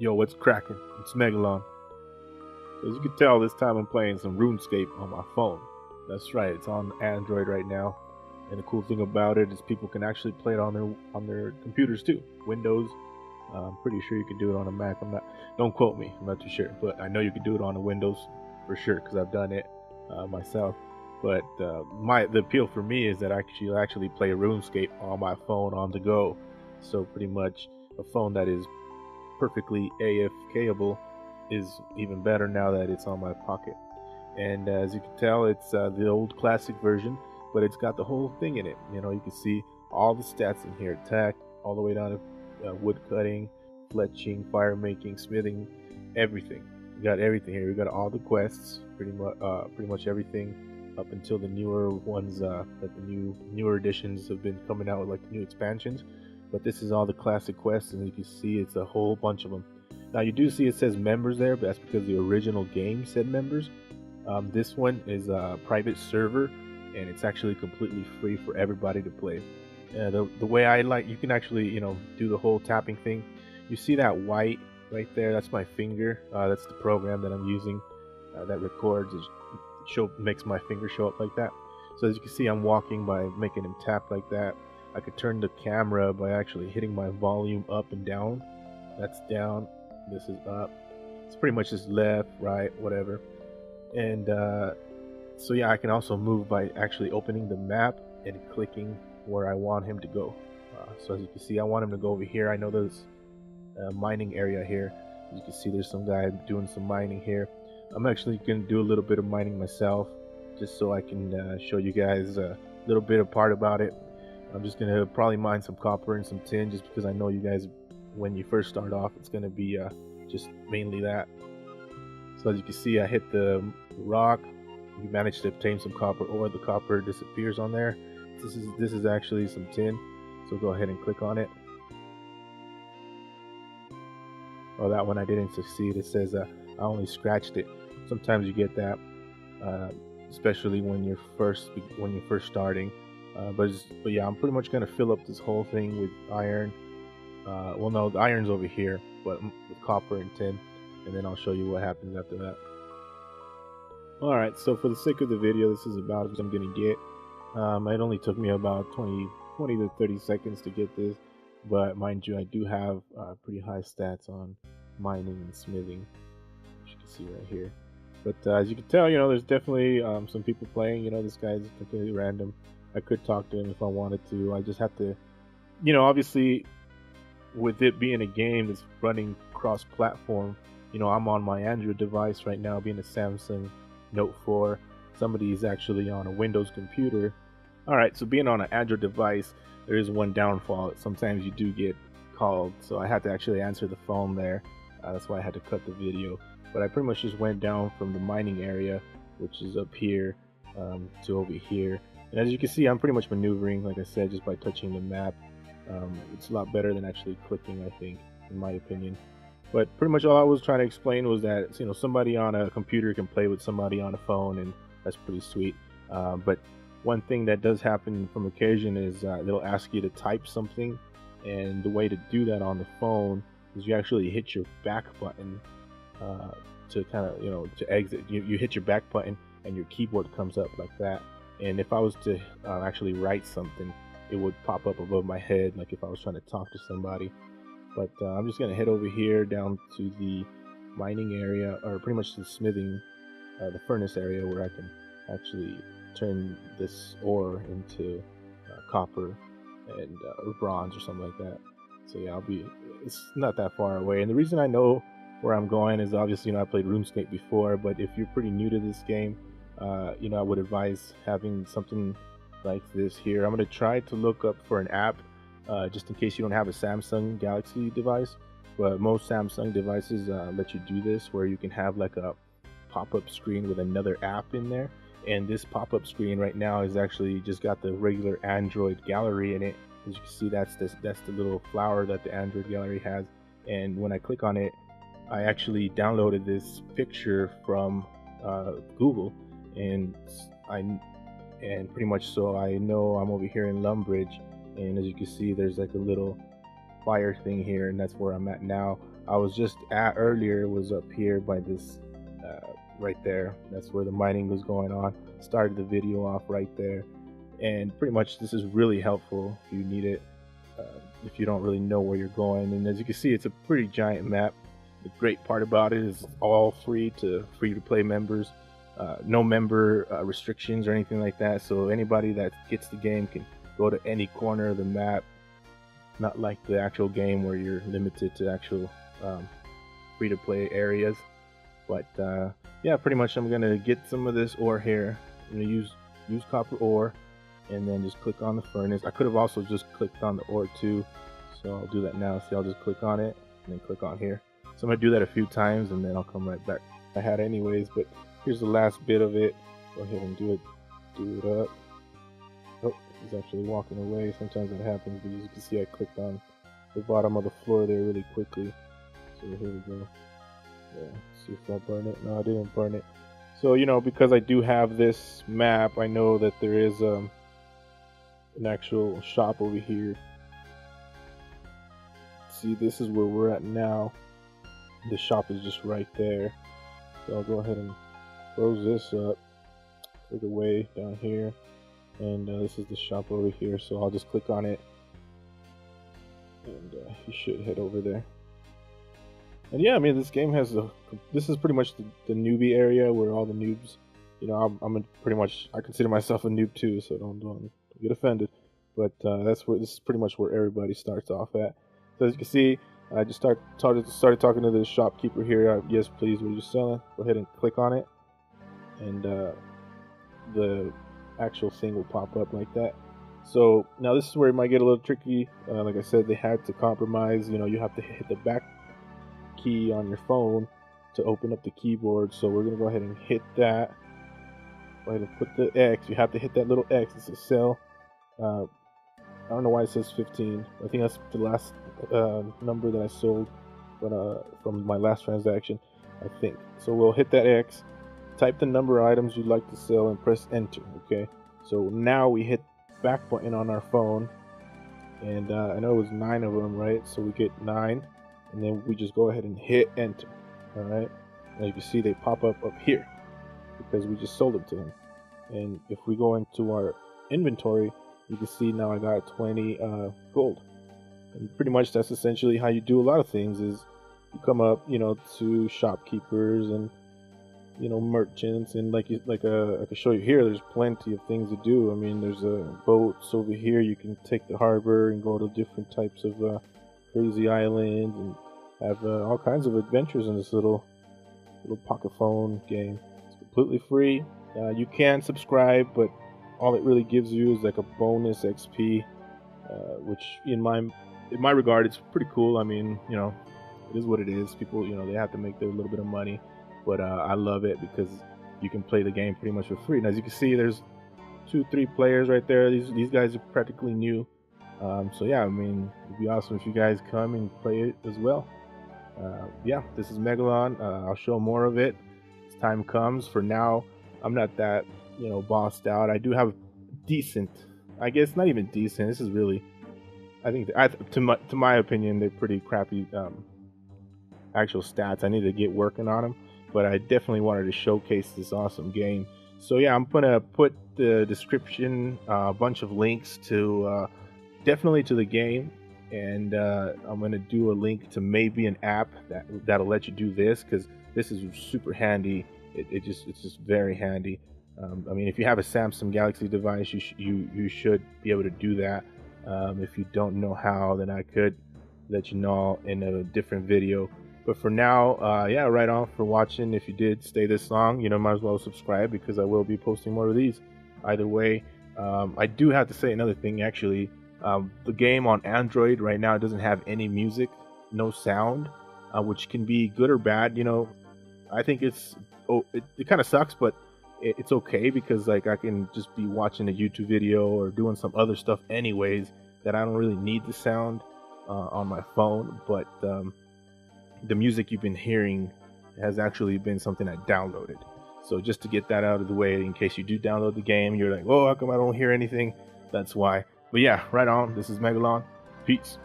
Yo, what's cracking? It's Megalon. As you can tell, this time I'm playing some Runescape on my phone. That's right, it's on Android right now. And the cool thing about it is people can actually play it on their computers too. Windows. I'm pretty sure you can do it on a Mac. Don't quote me. I'm not too sure, but I know you can do it on a Windows for sure because I've done it myself. But the appeal for me is that I actually play RuneScape on my phone on the go. So pretty much a phone that is perfectly AFKable is even better now that it's on my pocket. And as you can tell, it's the old classic version, but it's got the whole thing in it. You know, you can see all the stats in here: attack, all the way down to wood cutting, fletching, fire making, smithing, everything. We got everything here. We got all the quests, pretty much everything up until the newer ones that the newer editions have been coming out with, like the new expansions. But this is all the classic quests, and you can see it's a whole bunch of them. Now you do see it says members there, but that's because the original game said members. This one is a private server, and it's actually completely free for everybody to play. The way I like, you can actually do the whole tapping thing. You see that white right there? That's my finger. That's the program that I'm using that records. Makes my finger show up like that. So as you can see, I'm walking by making him tap like that. I could turn the camera by actually hitting my volume up and down. That's down. This is up. It's pretty much just left, right, whatever. And so yeah, I can also move by actually opening the map and clicking where I want him to go. So as you can see, I want him to go over here. I know there's a mining area here. As you can see, there's some guy doing some mining here. I'm actually going to do a little bit of mining myself, just so I can show you guys a little bit of part about it. I'm just going to probably mine some copper and some tin, just because I know you guys, when you first start off, it's going to be just mainly that. So as you can see, I hit the rock. You managed to obtain some copper ore. The copper disappears on there. This is actually some tin. So go ahead and click on it. Oh, that one I didn't succeed. It says I only scratched it. Sometimes you get that, especially when you're first starting. But yeah, I'm pretty much gonna fill up this whole thing with iron. Well, no, the iron's over here, but with copper and tin, and then I'll show you what happens after that. Alright, so for the sake of the video, this is about what I'm gonna get. It only took me about 20 to 30 seconds to get this, but mind you, I do have pretty high stats on mining and smithing, as you can see right here. But as you can tell, there's definitely some people playing. This guy's completely random. I could talk to him if I wanted to. I just have to, obviously, with it being a game that's running cross-platform, I'm on my Android device right now, being a Samsung Note 4. Somebody's actually on a Windows computer. Alright, so being on an Android device, there is one downfall. Sometimes you do get called, so I had to actually answer the phone there. That's why I had to cut the video. But I pretty much just went down from the mining area, which is up here, to over here. And as you can see, I'm pretty much maneuvering, like I said, just by touching the map. It's a lot better than actually clicking, I think, in my opinion. But pretty much all I was trying to explain was that somebody on a computer can play with somebody on a phone, and that's pretty sweet. But one thing that does happen from occasion is they'll ask you to type something, and the way to do that on the phone is you actually hit your back button to kind of to exit. You hit your back button, and your keyboard comes up like that. And if I was to actually write something, it would pop up above my head, like if I was trying to talk to somebody. But I'm just gonna head over here down to the mining area, or pretty much the smithing, the furnace area, where I can actually turn this ore into copper and or bronze or something like that. So yeah, it's not that far away. And the reason I know where I'm going is obviously I played RuneScape before, but if you're pretty new to this game, I would advise having something like this here. I'm gonna try to look up for an app, just in case you don't have a Samsung Galaxy device. But most Samsung devices let you do this, where you can have like a pop-up screen with another app in there. And this pop-up screen right now is actually just got the regular Android gallery in it. As you can see, that's the little flower that the Android gallery has. And when I click on it, I actually downloaded this picture from Google, and pretty much so I know I'm over here in Lumbridge. And as you can see, there's like a little fire thing here, and that's where I'm at now. I was just at earlier was up here by this right there. That's where the mining was going on. Started the video off right there, and pretty much this is really helpful if you need it, if you don't really know where you're going. And as you can see, it's a pretty giant map. The great part about it is it's all free to play members. No member restrictions or anything like that. So anybody that gets the game can go to any corner of the map. Not like the actual game where you're limited to actual free to play areas. But yeah, pretty much I'm gonna get some of this ore here. I'm gonna use copper ore, and then just click on the furnace. I could have also just clicked on the ore too, so I'll do that now. See, I'll just click on it and then click on here. So I'm gonna do that a few times, and then I'll come right back. I had anyways, but here's the last bit of it. Go ahead and do it up. Oh, he's actually walking away. Sometimes that happens, but as you can see, I clicked on the bottom of the floor there really quickly. So here we go. Yeah, see if I burn it. No, I didn't burn it. So, you know, because I do have this map, I know that there is an actual shop over here. See, this is where we're at now. The shop is just right there. So I'll go ahead and close this up, put it away down here, and this is the shop over here. So I'll just click on it, and you should head over there. And yeah, I mean, this game has this is pretty much the newbie area where all the noobs, you know, I consider myself a noob too, so don't get offended. But this is pretty much where everybody starts off at. So as you can see, I just started talking to the shopkeeper here. Yes, please, what are you selling? Go ahead and click on it, and the actual thing will pop up like that. So now this is where it might get a little tricky. Like I said, they had to compromise. You know, you have to hit the back key on your phone to open up the keyboard. So we're gonna go ahead and hit that. Go ahead and put the X. You have to hit that little X. It's a sell. I don't know why it says 15. I think that's the last number that I sold, but from my last transaction, I think. So we'll hit that X, type the number of items you'd like to sell, and press enter. Okay. So now we hit back button on our phone, and I know it was 9 of them, right? So we get 9. And then we just go ahead and hit enter. All right. As you can see, they pop up here because we just sold them to him. And if we go into our inventory, you can see now I got 20 gold. And pretty much that's essentially how you do a lot of things. Is you come up, you know, to shopkeepers and, you know, merchants, and I can show you here. There's plenty of things to do. I mean, there's boats over here. You can take the harbor and go to different types of crazy islands and have all kinds of adventures in this little pocket phone game. It's completely free. You can subscribe, but all it really gives you is like a bonus XP, which in my regard, it's pretty cool. I mean, you know, it is what it is. People, you know, they have to make their little bit of money, but I love it because you can play the game pretty much for free. And as you can see, there's 2-3 players right there. These guys are practically new. So yeah, I mean, it'd be awesome if you guys come and play it as well. Yeah, this is Megalon. I'll show more of it as time comes. For now, I'm not that, you know, bossed out. I do have decent, I guess not even decent. This is really, I think, to my opinion, they're pretty crappy actual stats. I need to get working on them, but I definitely wanted to showcase this awesome game. So yeah, I'm gonna put the description, a bunch of links to definitely to the game, and I'm gonna do a link to maybe an app that'll let you do this, because this is super handy. It's just very handy. I mean, if you have a Samsung Galaxy device, you should be able to do that. If you don't know how, then I could let you know in a different video. But for now, yeah, right on for watching. If you did stay this long, you know, might as well subscribe, because I will be posting more of these. Either way, I do have to say another thing, actually. The game on Android right now doesn't have any music, no sound, which can be good or bad. You know, I think it kind of sucks, but it's okay, because like I can just be watching a YouTube video or doing some other stuff anyways that I don't really need the sound on my phone. But the music you've been hearing has actually been something I downloaded. So just to get that out of the way, in case you do download the game, you're like, oh, how come I don't hear anything? That's why. But yeah, right on. This is Megalon. Peace.